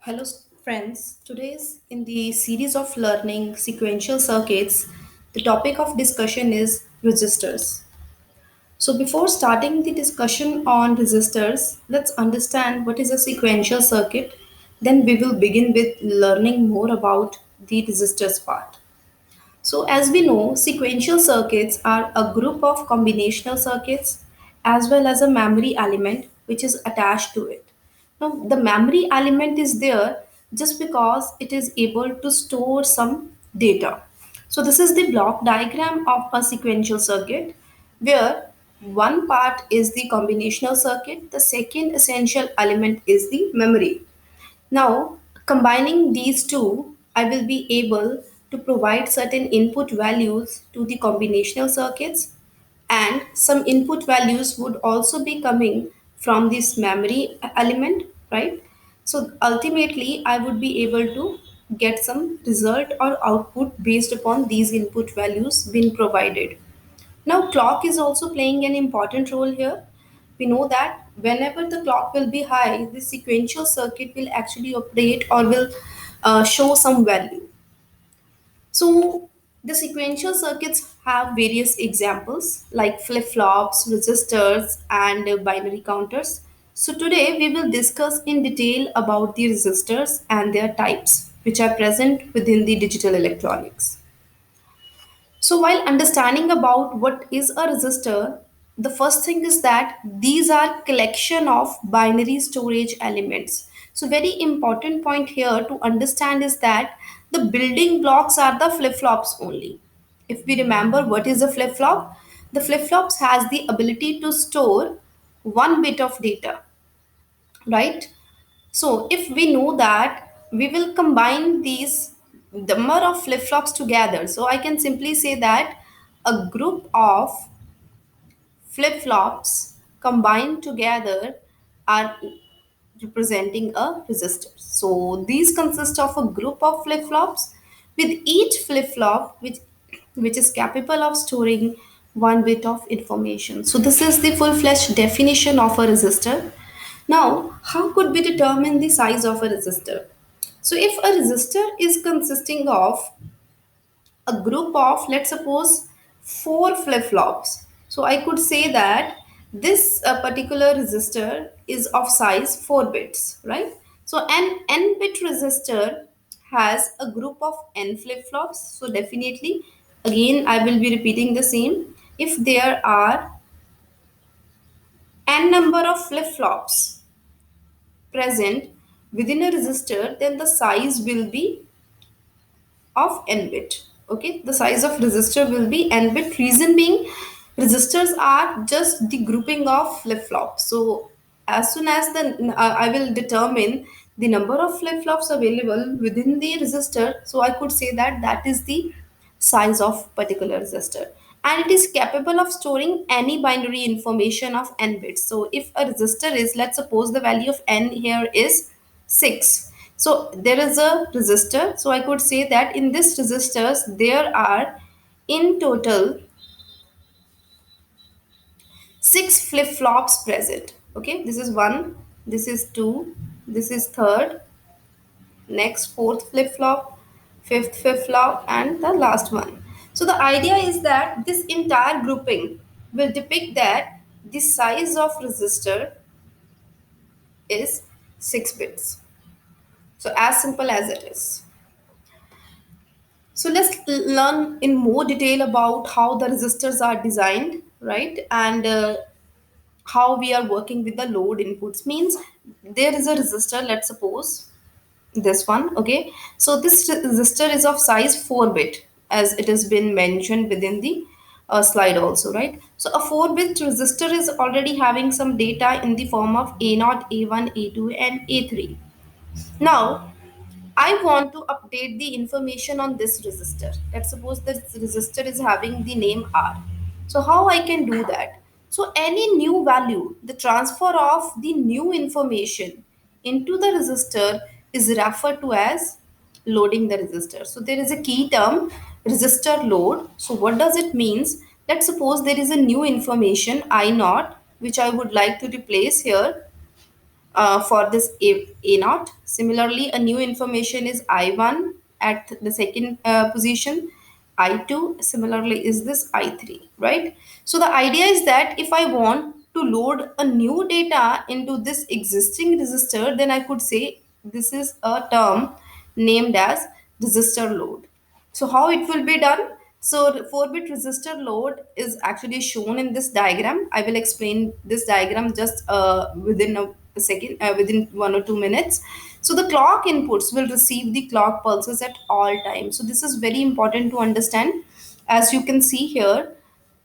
Hello, friends. Today's in the series of learning sequential circuits, the topic of discussion is resistors. So, before starting the discussion on resistors, let's understand what is a sequential circuit. Then we will begin with learning more about the resistors part. So, as we know, sequential circuits are a group of combinational circuits as well as a memory element which is attached to it. Now, the memory element is there just because it is able to store some data. So, this is the block diagram of a sequential circuit where one part is the combinational circuit, the second essential element is the memory. Now, combining these two, I will be able to provide certain input values to the combinational circuits, and some input values would also be coming from this memory element, right? So ultimately, I would be able to get some result or output based upon these input values being provided. Now, clock is also playing an important role here. We know that whenever the clock will be high, the sequential circuit will actually operate or will show some value. So, the sequential circuits have various examples like flip flops, resistors, and binary counters. So, today we will discuss in detail about the resistors and their types, which are present within the digital electronics. So, while understanding about what is a resistor, the first thing is that these are collection of binary storage elements. So, very important point here to understand is that the building blocks are the flip-flops only. If we remember what is a flip-flop, the flip-flops has the ability to store one bit of data, right? So if we know that, we will combine these number of flip-flops together. So I can simply say that a group of flip-flops combined together are representing a resistor. So these consist of a group of flip-flops with each flip-flop which is capable of storing one bit of information. So this is the full-fledged definition of a resistor. Now, how could we determine the size of a resistor? So if a resistor is consisting of a group of, let's suppose, four flip-flops, so I could say that this particular resistor is of size 4 bits, right? So an n bit resistor has a group of n flip-flops. So definitely, again, I will be repeating the same. If there are n number of flip-flops present within a resistor, then the size will be of n bit. Okay, the size of resistor will be n bit. Reason being, resistors are just the grouping of flip flops. So as soon as the I will determine the number of flip flops available within the resistor, so I could say that that is the size of particular resistor, and it is capable of storing any binary information of n bits. So if a resistor is, let's suppose the value of n here is 6, so there is a resistor. So I could say that in this resistors there are in total 6 flip flops present. Okay, this is 1, this is 2, this is third, next fourth flip flop, fifth flip flop, and the last one. So the idea is that this entire grouping will depict that the size of resistor is 6 bits. So as simple as it is. So let's learn in more detail about how the resistors are designed, right? And how we are working with the load inputs. Means there is a resistor, let's suppose this one, okay? So this resistor is of size 4 bit, as it has been mentioned within the slide also, right? So a 4-bit resistor is already having some data in the form of A0, A1, A2, and A3. Now, I want to update the information on this resistor. Let's suppose this resistor is having the name R. So how I can do that? So any new value, the transfer of the new information into the resistor is referred to as loading the resistor. So there is a key term, resistor load. So what does it means? Let's suppose there is a new information I naught which I would like to replace here for this A naught. Similarly, a new information is I1 at the second position. I2 similarly is this I3, right? So the idea is that if I want to load a new data into this existing register, then I could say this is a term named as register load. So how it will be done? So the 4-bit register load is actually shown in this diagram. I will explain this diagram just within a second, within 1 or 2 minutes. So the clock inputs will receive the clock pulses at all times. So this is very important to understand. As you can see here,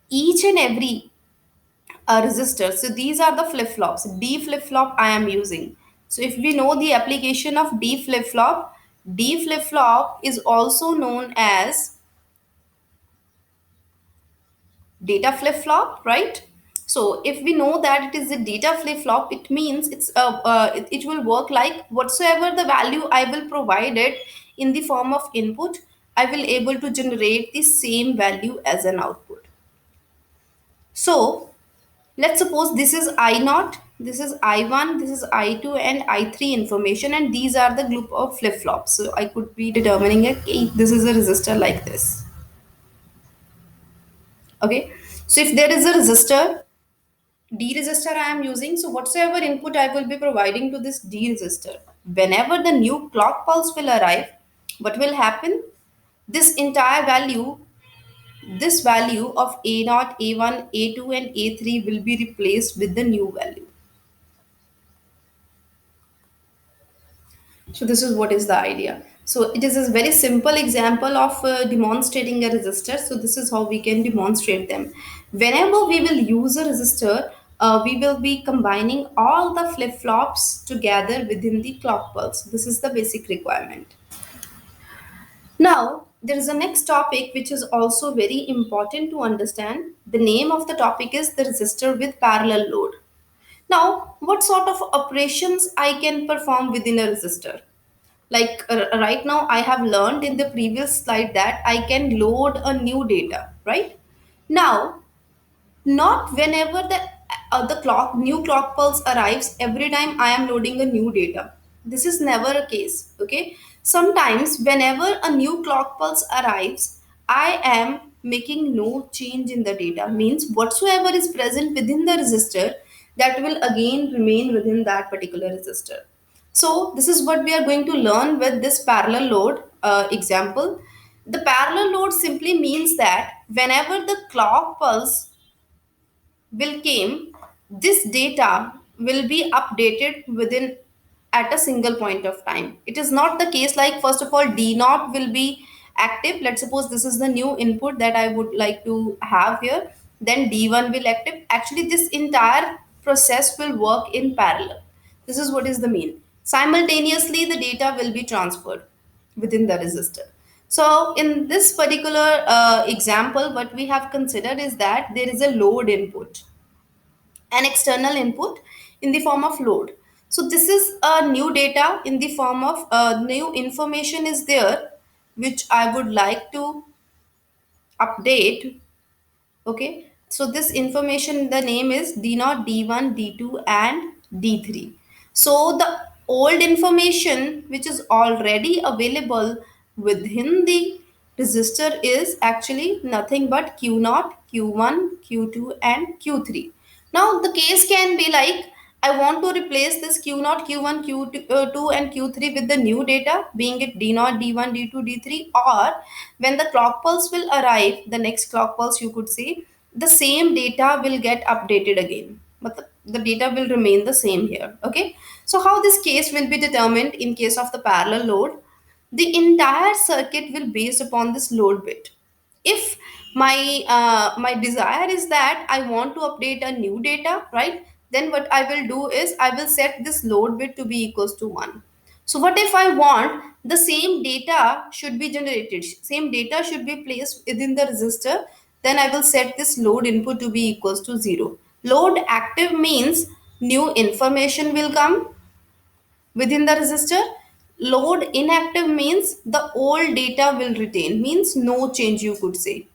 each and every register. So these are the flip flops. D flip flop I am using. So if we know the application of D flip flop is also known as data flip flop, right? So if we know that it is a data flip flop, it means it will work like whatsoever the value I will provide it in the form of input, I will able to generate the same value as an output. So let's suppose this is I naught, this is I1, this is I2 and I3 information, and these are the group of flip flops. So I could be determining this is a resistor like this. Okay, so if there is a resistor, D resistor I am using, so whatsoever input I will be providing to this D resistor, whenever the new clock pulse will arrive, what will happen? This entire value, this value of A naught, A1, A2 and A3 will be replaced with the new value. So this is what is the idea. So it is a very simple example of demonstrating a resistor. So this is how we can demonstrate them. Whenever we will use a resistor, we will be combining all the flip-flops together within the clock pulse. This is the basic requirement. Now, there is a next topic which is also very important to understand. The name of the topic is the resistor with parallel load. Now, what sort of operations I can perform within a resistor? Like right now I have learned in the previous slide that I can load a new data, right? Now, not whenever the clock new clock pulse arrives, every time I am loading a new data. This is never a case. Okay, sometimes whenever a new clock pulse arrives, I am making no change in the data, means whatsoever is present within the resistor, that will again remain within that particular resistor. So this is what we are going to learn with this parallel load example. The parallel load simply means that whenever the clock pulse will came, this data will be updated within at a single point of time. It is not the case like first of all D naught will be active. Let's suppose this is the new input that I would like to have here, then D1 will active. Actually this entire process will work in parallel. This is what is the mean. Simultaneously the data will be transferred within the resistor. So in this particular example, what we have considered is that there is a load input, an external input in the form of load. So this is a new data in the form of new information is there, which I would like to update. Okay, so this information, the name is D0, D1, D2 and D3. So the old information which is already available within the resistor is actually nothing but Q0, Q1, Q2 and Q3. Now the case can be like I want to replace this Q0, Q1, Q2 and Q3 with the new data, being it D0, D1, D2, D3, or when the clock pulse will arrive, the next clock pulse you could say, the same data will get updated again. But the data will remain the same here. Okay. So how this case will be determined in case of the parallel load? The entire circuit will based upon this load bit. If my desire is that I want to update a new data, right, then what I will do is I will set this load bit to be equals to 1. So what if I want the same data should be generated, same data should be placed within the resistor, then I will set this load input to be equals to 0. Load active means new information will come within the resistor. Load inactive means the old data will retain, means no change you could say.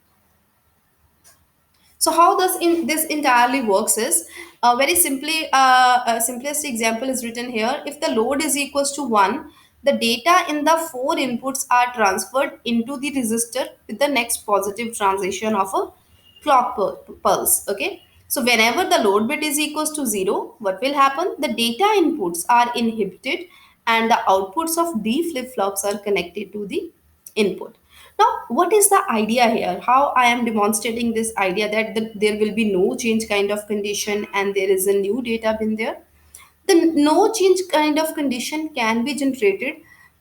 So how does this entirely works is very simply, simplest example is written here. If the load is equals to 1, the data in the four inputs are transferred into the resistor with the next positive transition of a pulse. Okay. So whenever the load bit is equals to 0, what will happen? The data inputs are inhibited and the outputs of D flip-flops are connected to the input. Now, what is the idea here? How I am demonstrating this idea that there will be no change kind of condition and there is a new data bin there? The no change kind of condition can be generated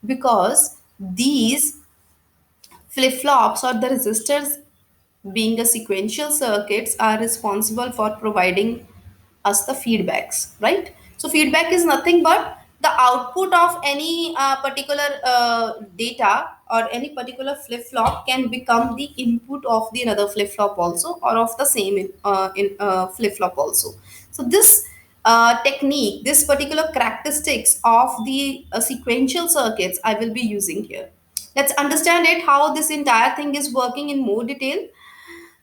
because these flip-flops or the resistors, being a sequential circuits, are responsible for providing us the feedbacks, right? So feedback is nothing but the output of any particular data or any particular flip-flop can become the input of the another flip-flop also, or of the same flip-flop also. So this technique, this particular characteristics of the sequential circuits I will be using here. Let's understand it how this entire thing is working in more detail.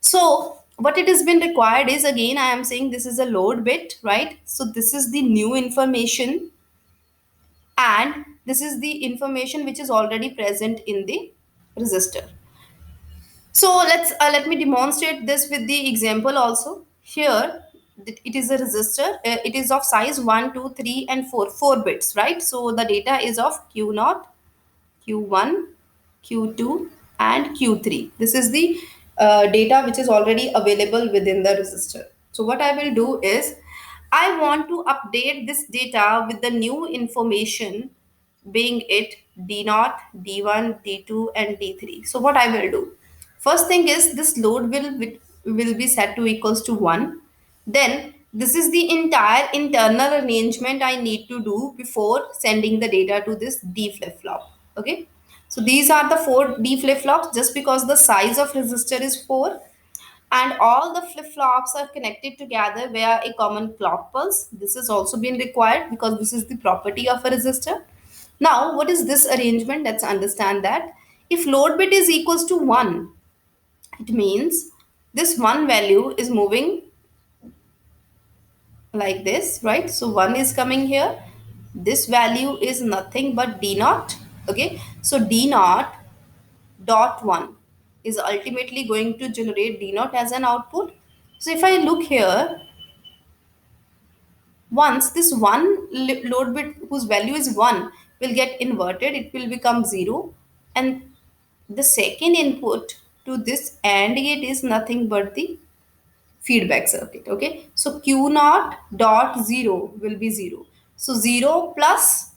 So what it has been required is, again I am saying, this is a load bit, right? So this is the new information and this is the information which is already present in the resistor. So let me demonstrate this with the example also. Here it is a resistor. It is of size 1, 2, 3, and 4. 4 bits, right? So the data is of Q0, Q1, Q2, and Q3. This is the data which is already available within the resistor. So what I will do is, I want to update this data with the new information, being it D0, D1, D2, and D3. So what I will do? First thing is, this load will be set to equals to 1. Then this is the entire internal arrangement I need to do before sending the data to this D flip-flop. Okay. So these are the 4 D flip-flops, just because the size of resistor is 4 and all the flip-flops are connected together via a common clock pulse. This has also been required because this is the property of a resistor. Now, what is this arrangement? Let's understand that. If load bit is equals to 1, it means this one value is moving like this, right? So 1 is coming here. This value is nothing but D naught. Okay. So D naught dot 1 is ultimately going to generate D naught as an output. So if I look here, once this load bit whose value is 1 will get inverted, it will become 0. And the second input to this AND gate is nothing but the feedback circuit. Okay. So Q naught dot 0 will be 0. So 0 plus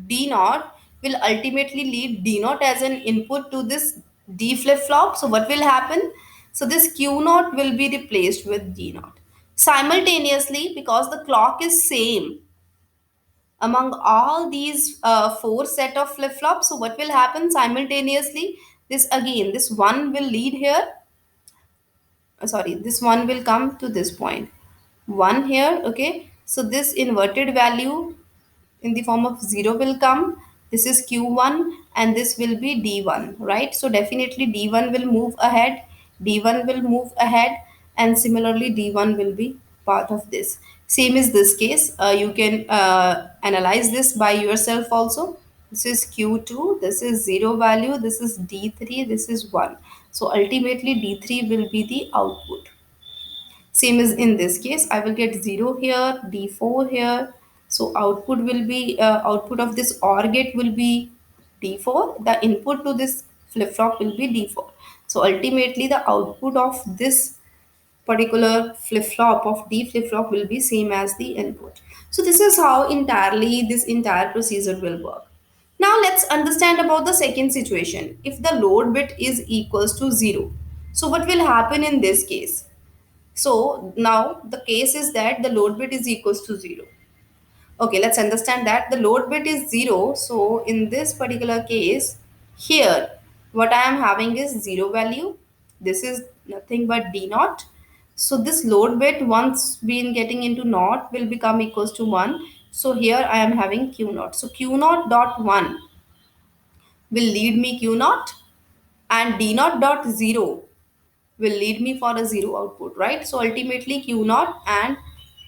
D naught will ultimately lead D naught as an input to this D flip flop. So what will happen? So this Q naught will be replaced with D naught. Simultaneously, because the clock is same among all these 4 set of flip flops, so what will happen simultaneously? This again, this one will lead here. Sorry, this one will come to this point. One here, okay. So this inverted value in the form of 0 will come. This is Q1 and this will be D1, right? So definitely D1 will move ahead, D1 will move ahead, and similarly D1 will be part of this. Same is this case. You can analyze this by yourself also. This is Q2, this is 0 value, this is D3, this is 1. So ultimately D3 will be the output. Same as in this case, I will get 0 here, D4 here. So output will be, output of this OR gate will be D4. The input to this flip-flop will be D4. So ultimately the output of this particular flip-flop of D flip-flop will be same as the input. So this is how entirely this entire procedure will work. Now let's understand about the second situation. If the load bit is equals to 0. So what will happen in this case? So now the case is that the load bit is equals to 0. Okay, let's understand that the load bit is 0. So in this particular case, here what I am having is 0 value. This is nothing but D naught. So this load bit, once been getting into naught, will become equals to 1. So here I am having Q naught. So Q naught dot 1 will lead me Q naught, and D naught dot 0 will lead me for a zero output, right? So ultimately q naught and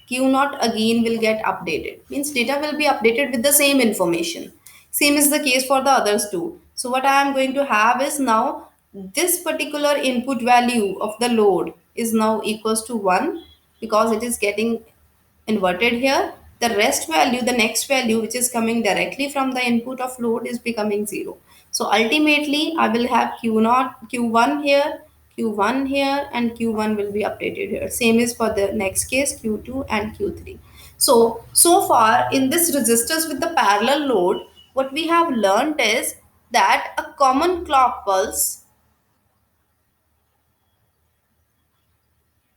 q naught again will get updated, means data will be updated with the same information. Same is the case for the others too. So what I am going to have is now this particular input value of the load is now equals to 1 because it is getting inverted here. The rest value, the next value which is coming directly from the input of load is becoming 0. So ultimately I will have q0, q1 here, q1 here, and q1 will be updated here. Same is for the next case, q2 and q3. So far in this resistors with the parallel load, what we have learned is that a common clock pulse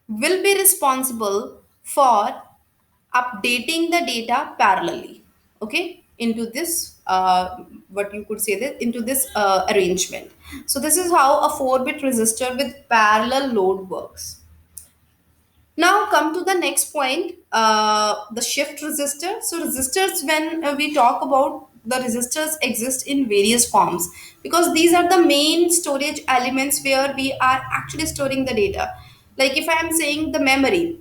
will be responsible for updating the data parallelly, okay, into this what you could say that into this arrangement. So this is how a 4-bit resistor with parallel load works. Now come to the next point, the shift resistor. So resistors, when we talk about the resistors exist in various forms because these are the main storage elements where we are actually storing the data. Like if I am saying the memory,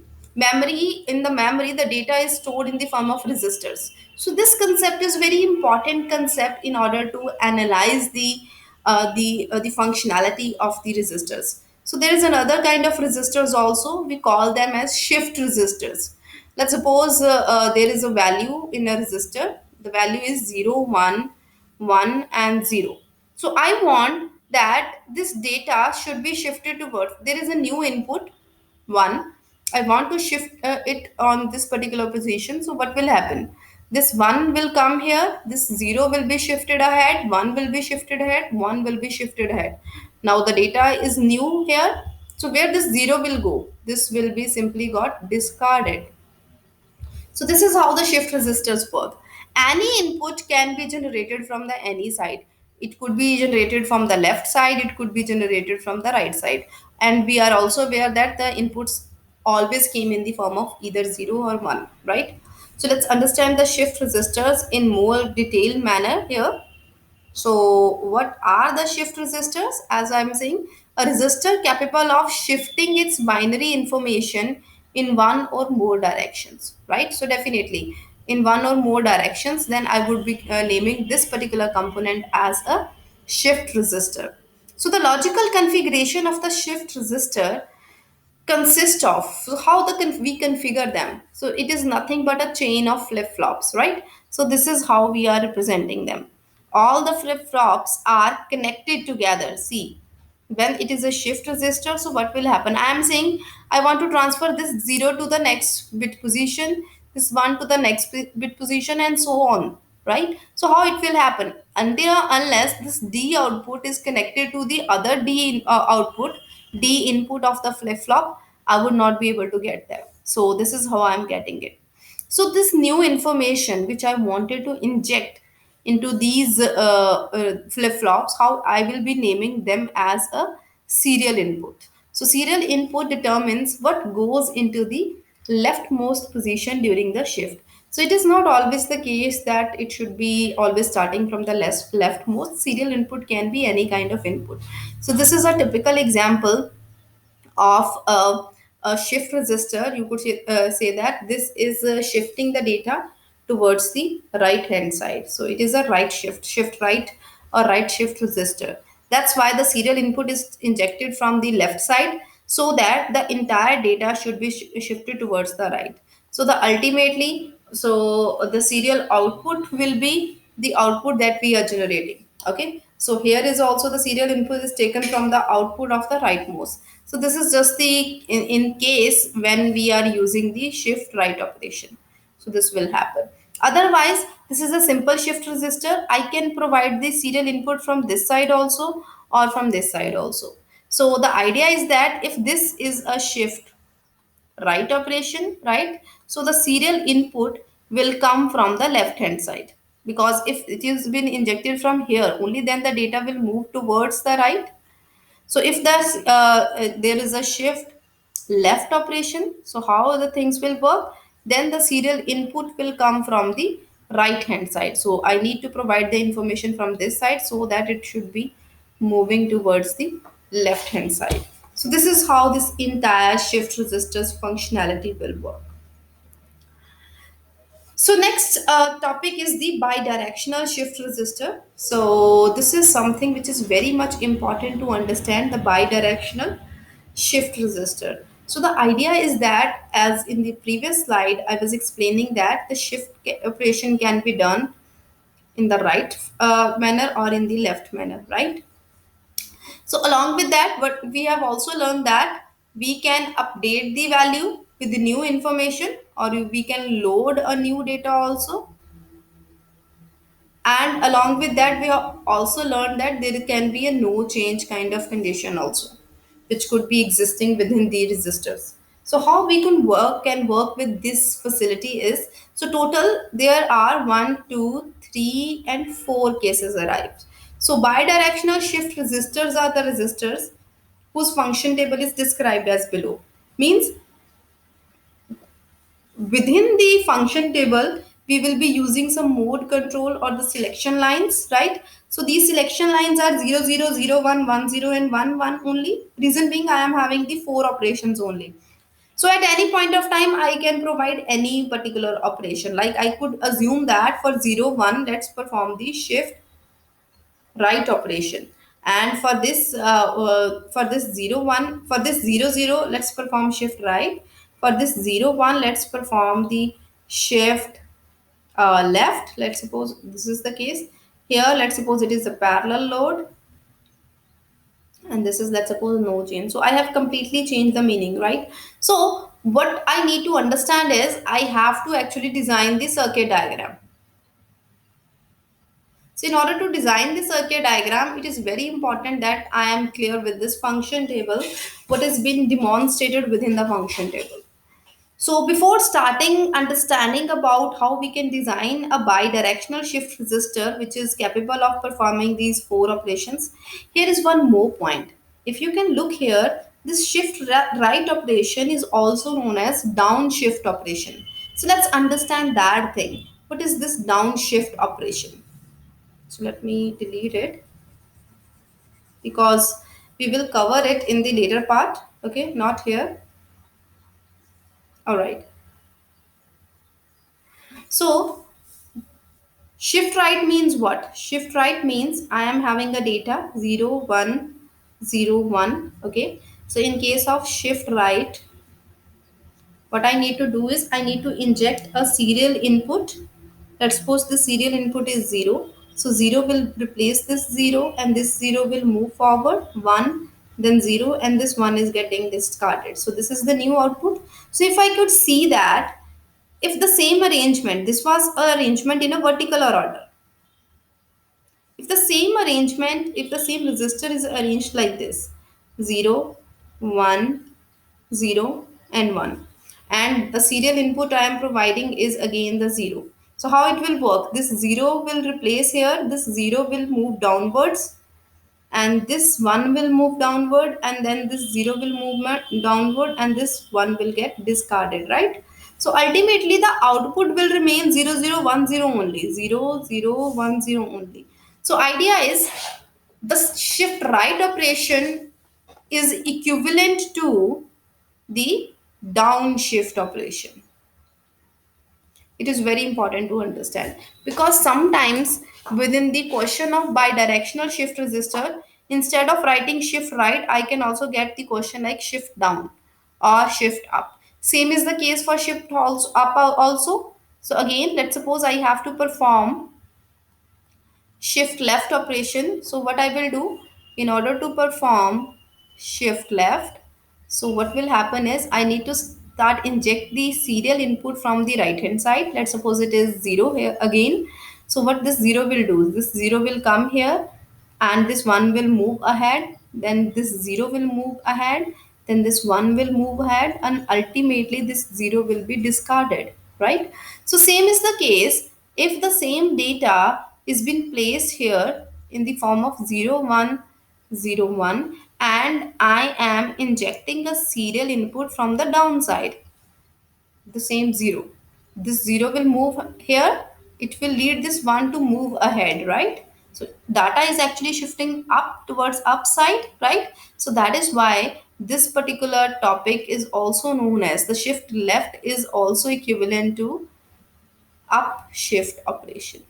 in the memory the data is stored in the form of resistors. So this concept is very important concept in order to analyze the functionality of the resistors. So there is another kind of resistors also. We call them as shift resistors. Let's suppose there is a value in a resistor. The value is 0, 1, 1 and 0. So I want that this data should be shifted towards. There is a new input 1. I want to shift it on this particular position. So what will happen? This 1 will come here, this 0 will be shifted ahead, 1 will be shifted ahead, 1 will be shifted ahead. Now the data is new here. So where this 0 will go? This will be simply got discarded. So this is how the shift resistors work. Any input can be generated from the any side. It could be generated from the left side, it could be generated from the right side. And we are also aware that the inputs always came in the form of either 0 or 1, right? So let's understand the shift resistors in more detailed manner here. So, what are the shift resistors? As I'm saying, a resistor capable of shifting its binary information in one or more directions, right? So, definitely in one or more directions, then I would be naming this particular component as a shift resistor. So, the logical configuration of the shift resistor consist of, so how we configure them. So it is nothing but a chain of flip flops, right? So this is how we are representing them. All the flip flops are connected together. See, when it is a shift resistor, so what will happen? I am saying I want to transfer this 0 to the next bit position, this 1 to the next bit position, and so on, right? So how it will happen? Until unless this D output is connected to the other output, D input of the flip flop, I would not be able to get that. So this is how I'm getting it. So this new information which I wanted to inject into these flip flops, how I will be naming them as a serial input. So serial input determines what goes into the leftmost position during the shift. So it is not always the case that it should be always starting from the leftmost. Serial input can be any kind of input. So this is a typical example of a shift resistor. You could say that this is shifting the data towards the right hand side. So it is a right shift right, or right shift resistor. That's why the serial input is injected from the left side, so that the entire data should be shifted towards the right. So the ultimately, so the serial output will be the output that we are generating. Okay, so here is also the serial input is taken from the output of the rightmost. So this is just the in case when we are using the shift right operation. So this will happen. Otherwise, this is a simple shift resistor. I can provide the serial input from this side also, or from this side also. So the idea is that if this is a shift right operation, right? So the serial input will come from the left hand side, because if it is been injected from here, only then the data will move towards the right. So if there is a shift left operation, so how the things will work? Then the serial input will come from the right hand side. So I need to provide the information from this side so that it should be moving towards the left hand side. So this is how this entire shift resistors functionality will work. So next topic is the bidirectional shift resistor. So this is something which is very much important to understand, the bidirectional shift resistor. So the idea is that, as in the previous slide, I was explaining that the operation can be done in the right manner or in the left manner, right? So along with that, what we have also learned that we can update the value with the new information, or we can load a new data also. And along with that, we have also learned that there can be a no change kind of condition also, which could be existing within the resistors. So how we can work with this facility is, so total there are one, two, three, and four cases arrived. So bidirectional shift resistors are the resistors whose function table is described as below. Means within the function table we will be using some mode control or the selection lines, right? So these selection lines are 0 0 0 1 1 0 and 1 1 only. Reason being, I am having the four operations only. So at any point of time I can provide any particular operation. Like I could assume that for 0 1, let's perform the shift right operation, and for this 0 1, for this 0 0, let's perform shift right. For this 0 1, let's perform the shift left. Let's suppose this is the case. Here let's suppose it is a parallel load, and this is, let's suppose, no change. So I have completely changed the meaning, right? So what I need to understand is I have to actually design the circuit diagram. So in order to design the circuit diagram, it is very important that I am clear with this function table, what has been demonstrated within the function table. So before starting understanding about how we can design a bidirectional shift resistor which is capable of performing these four operations, here is one more point. If you can look here, this right operation is also known as downshift operation. So let's understand that thing. What is this downshift operation? So let me delete it because we will cover it in the later part. Okay, not here. All right. So shift right means what? Shift right means I am having a data 0 1 0 1. Okay. So in case of shift right, what I need to do is I need to inject a serial input. Let's suppose the serial input is 0. So 0 will replace this 0, and this 0 will move forward 1, then 0, and this 1 is getting discarded. So this is the new output. So if I could see that, if the same arrangement, this was an arrangement in a vertical order. If the same arrangement, if the same resistor is arranged like this, 0, 1, 0 and 1, and the serial input I am providing is again the 0. So how it will work? This 0 will replace here, this 0 will move downwards, and this 1 will move downward, and then this 0 will move downward, and this 1 will get discarded, right? So ultimately the output will remain 0 0 1 0 only, 0 0 1 0 only. So idea is the shift right operation is equivalent to the downshift operation. It is very important to understand, because sometimes within the question of bidirectional shift resistor, instead of writing shift right, I can also get the question like shift down or shift up. Same is the case for shift also up also. So again, let's suppose I have to perform shift left operation. So what I will do, in order to perform shift left, so what will happen is I need to start inject the serial input from the right hand side. Let's suppose it is 0 here again. So what this 0 will do, this 0 will come here, and this 1 will move ahead, then this 0 will move ahead, then this 1 will move ahead, and ultimately this 0 will be discarded, right? So same is the case if the same data is been placed here in the form of 0 1 0 1, and I am injecting a serial input from the downside, the same 0. This 0 will move here, it will lead this 1 to move ahead, right? So data is actually shifting up towards upside, right? So that is why This particular topic is also known as the shift left is also equivalent to up shift operation.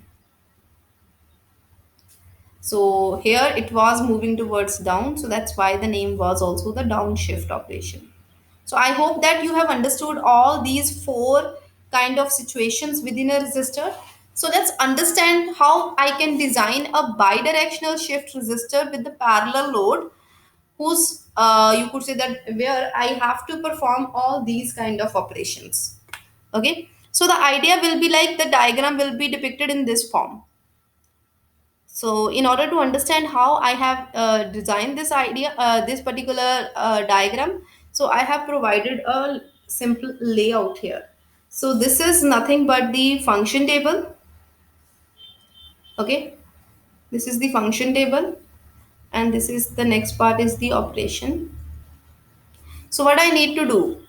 So here it was moving towards down, so that's why the name was also the downshift operation. So I hope that you have understood all these four kind of situations within a resistor. So let's understand how I can design a bidirectional shift resistor with the parallel load, whose you could say that where I have to perform all these kind of operations. Okay, so the idea will be like the diagram will be depicted in this form. So, in order to understand how I have designed this idea, this particular diagram, so I have provided a simple layout here. So, this is nothing but the function table. Okay, this is the function table, and this is the next part is the operation. So what I need to do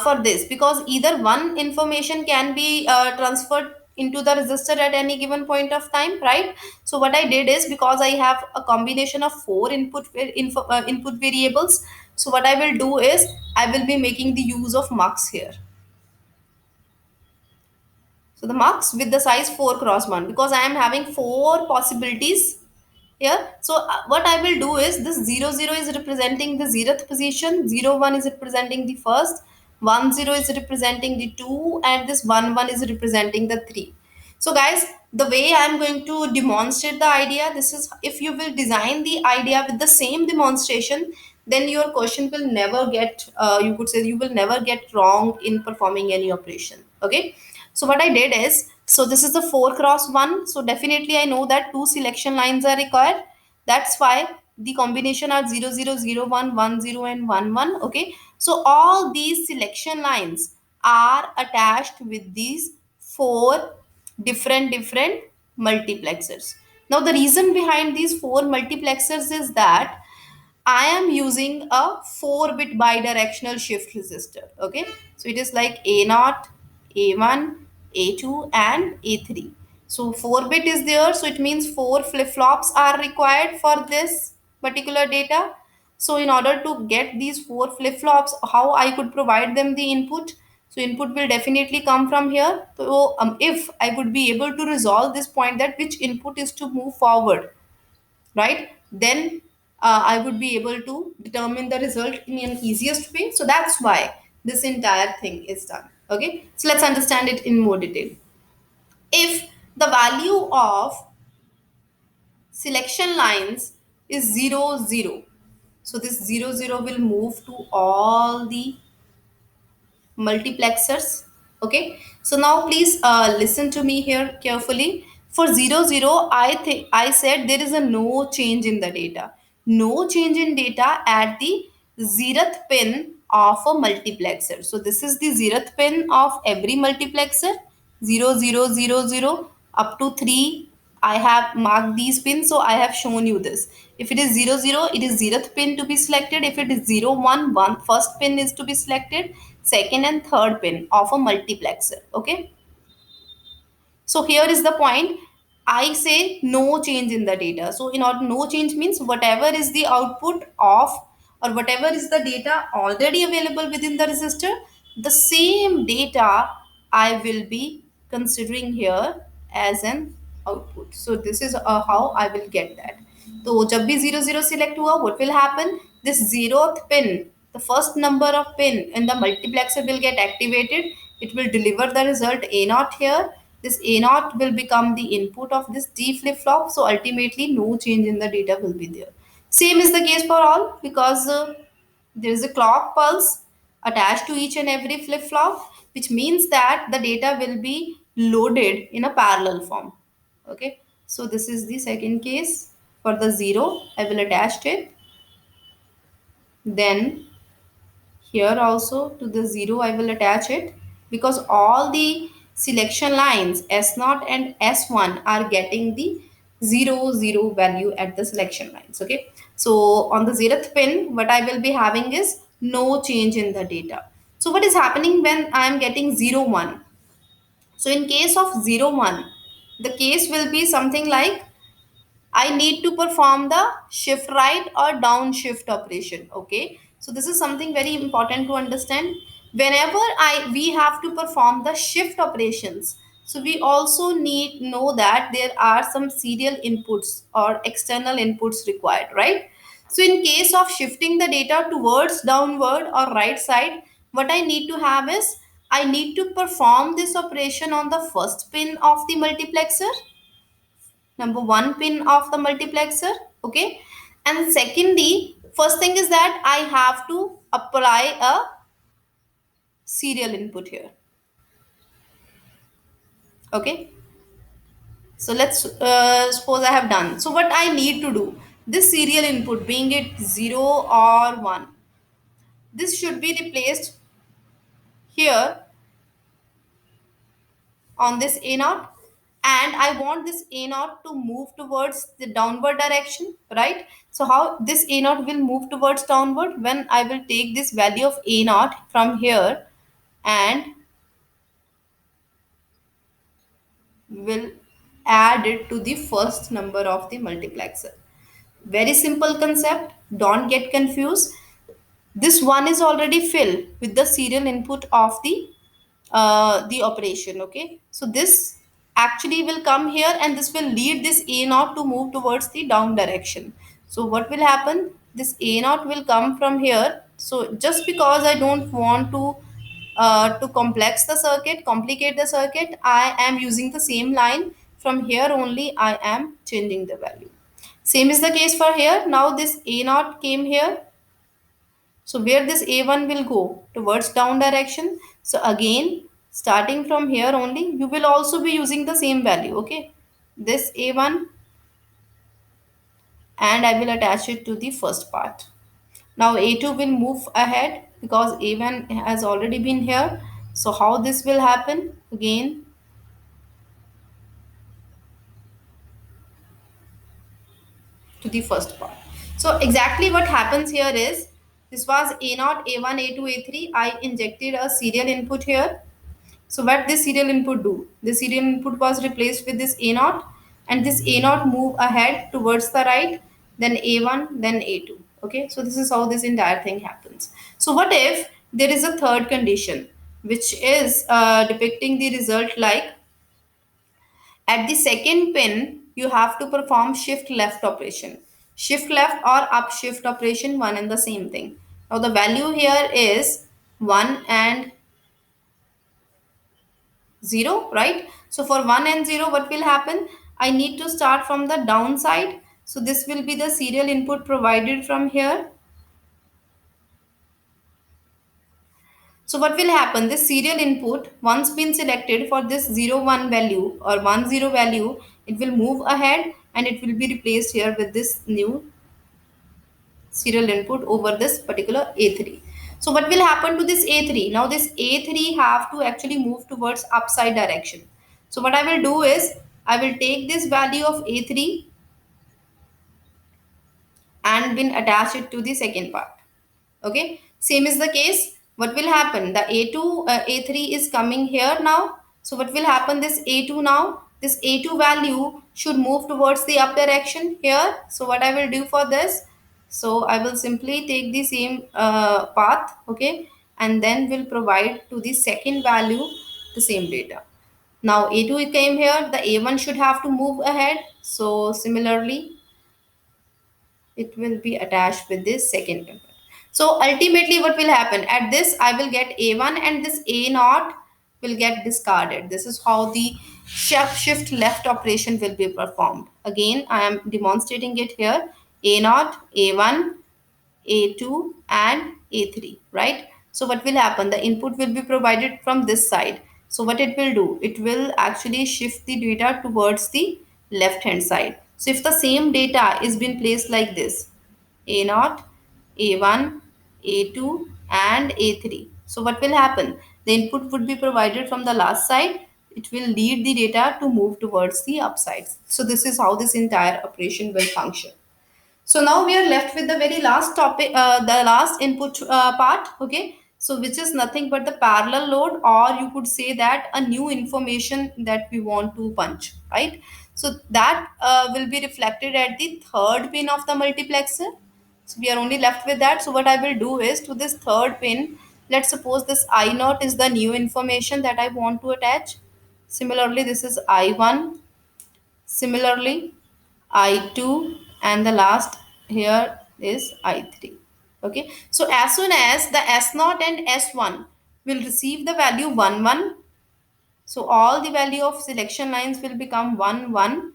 for this, because either one information can be transferred into the resistor at any given point of time, right? So what I did is, because I have a combination of four input variables, so what I will do is I will be making the use of mux here. So the mux with the size 4 cross 1, because I am having four possibilities here. So what I will do is this 0 0 is representing the 0th position, 0 1 is representing the first, 1 0 is representing the 2, and this 1 1 is representing the 3. So guys, the way I am going to demonstrate the idea, this is, if you will design the idea with the same demonstration, then your question will never get, you could say you will never get wrong in performing any operation. Okay, so what I did is, so this is the 4 cross 1. So definitely I know that two selection lines are required. That's why the combination are 0 0 0 1 1 0 and 1 1. Okay. So all these selection lines are attached with these four different multiplexers. Now the reason behind these four multiplexers is that I am using a 4-bit bidirectional shift resistor. Okay, so it is like A naught, A1, A2, and A3. So 4-bit is there, so it means four flip flops are required for this particular data. So in order to get these four flip flops, how I could provide them the input? So input will definitely come from here. So if I would be able to resolve this point, that which input is to move forward, right, then I would be able to determine the result in an easiest way. So that's why this entire thing is done. Okay, so let's understand it in more detail. If the value of selection lines is 0 0, so this 0 0 will move to all the multiplexers. Okay, so now please listen to me here carefully. For 0 0, I think I said there is a no change in the data, no change in data at the 0th pin of a multiplexer. So this is the 0th pin of every multiplexer, 0 0 0 0 up to 3. I have marked these pins, so I have shown you this. If it is 0 0, it is 0th pin to be selected. If it is 0 1, first pin is to be selected, second and third pin of a multiplexer. Okay, so here is the point. I say no change in the data. So in order, no change means whatever is the output of, or whatever is the data already available within the resistor, the same data I will be considering here as an output. So this is how I will get that. तो जब भी 0 0 select हुआ, what will happen? This 0th pin, the first number of pin in the multiplexer will get activated. It will deliver the result A naught here. This A naught will become the input of this D flip flop. So ultimately, no change in the data will be there. Same is the case for all, because there is a clock pulse attached to each and every flip flop, which means that the data will be loaded in a parallel form. Okay, so this is the second case. For the 0, I will attach it. Then here also to the 0 I will attach it, because all the selection lines S0 and S1 are getting the 0 0 value at the selection lines. Okay, so on the 0th pin, what I will be having is no change in the data. So what is happening when I am getting 0 1? So in case of 0 1, the case will be something like I need to perform the shift right or down shift operation. Okay, So this is something very important to understand. Whenever I we have to perform the shift operations, so we also need know that there are some serial inputs or external inputs required, right? So in case of shifting the data towards downward or right side, what I need to have is I need to perform this operation on the first pin of the multiplexer, number one pin of the multiplexer, okay? And secondly, first thing is that I have to apply a serial input here, okay? So let's suppose I have done. So what I need to do, this serial input being it 0 or 1, this should be replaced here on this A naught, and I want this A naught to move towards the downward direction, right? So how this A naught will move towards downward, when I will take this value of A naught from here and will add it to the first number of the multiplexer. Very simple concept, don't get confused. This one is already filled with the serial input of the operation, okay? So this actually will come here and this will lead this a naught to move towards the down direction. So what will happen, this a naught will come from here. So just because I don't want to complicate the circuit, I am using the same line. From here only I am changing the value. Same is the case for here. Now this a naught came here, so where this A1 will go towards down direction. So again, starting from here only, you will also be using the same value, okay? This A1, and I will attach it to the first part. Now A2 will move ahead because A1 has already been here. So how this will happen? Again, to the first part. So exactly what happens here is, this was A0, A1, A2, A3. I injected a serial input here. So what this serial input do? The serial input was replaced with this A naught, and this A naught move ahead towards the right, then A1, then A2. Okay, so this is how this entire thing happens. So what if there is a third condition, which is depicting the result like at the second pin, you have to perform shift left operation. Shift left or up shift operation, one and the same thing. Now the value here is 1 and 0, right? So for 1 and 0, what will happen? I need to start from the downside. So this will be the serial input provided from here. So what will happen? This serial input, once been selected for this 0 1 value or 1 0 value, it will move ahead and it will be replaced here with this new serial input over this particular A3. So what will happen to this A3? Now this A3 have to actually move towards upside direction. So what I will do is I will take this value of A3 and then attach it to the second part. Okay, same is the case. What will happen? The A2, A3 is coming here now. So what will happen? This A2 now, this A2 value should move towards the up direction here. So what I will do for this? So I will simply take the same path, okay, and then will provide to the second value the same data. Now A2 came here, the A1 should have to move ahead. So similarly, it will be attached with this second method. So ultimately what will happen? At this I will get A1 and this A naught will get discarded. This is how the shift left operation will be performed. Again, I am demonstrating it here. A naught, A1, A2 and A3, right? So what will happen? The input will be provided from this side. So what it will do? It will actually shift the data towards the left hand side. So if the same data is being placed like this, A naught, A1, A2 and A3. So what will happen? The input would be provided from the last side. It will lead the data to move towards the upside. So this is how this entire operation will function. So now we are left with the very last topic, the last input part, okay? So which is nothing but the parallel load, or you could say that a new information that we want to punch, right? So that will be reflected at the third pin of the multiplexer. So we are only left with that. So what I will do is to this third pin, let's suppose this I naught is the new information that I want to attach. Similarly, this is I1. Similarly, I2, and the last here is I3. Okay. So as soon as the S naught and S1 will receive the value 1, 1, so all the value of selection lines will become 1, 1,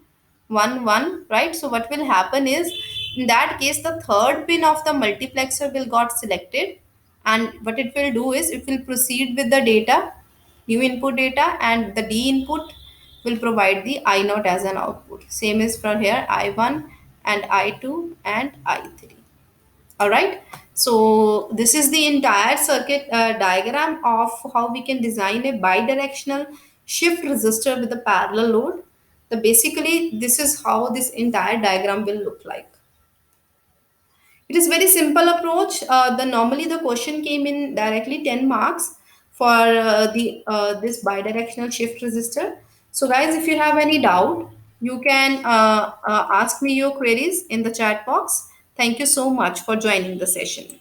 1, 1, right? So what will happen is, in that case, the third pin of the multiplexer will got selected, and what it will do is it will proceed with the data, new input data, and the D input will provide the I naught as an output. Same is from here, I1 and I2 and I3. All right. So this is the entire circuit diagram of how we can design a bidirectional shift resistor with a parallel load. The basically this is how this entire diagram will look like. It is very simple approach. The normally the question came in directly 10 marks for the this bidirectional shift resistor. So guys, if you have any doubt, you can ask me your queries in the chat box. Thank you so much for joining the session.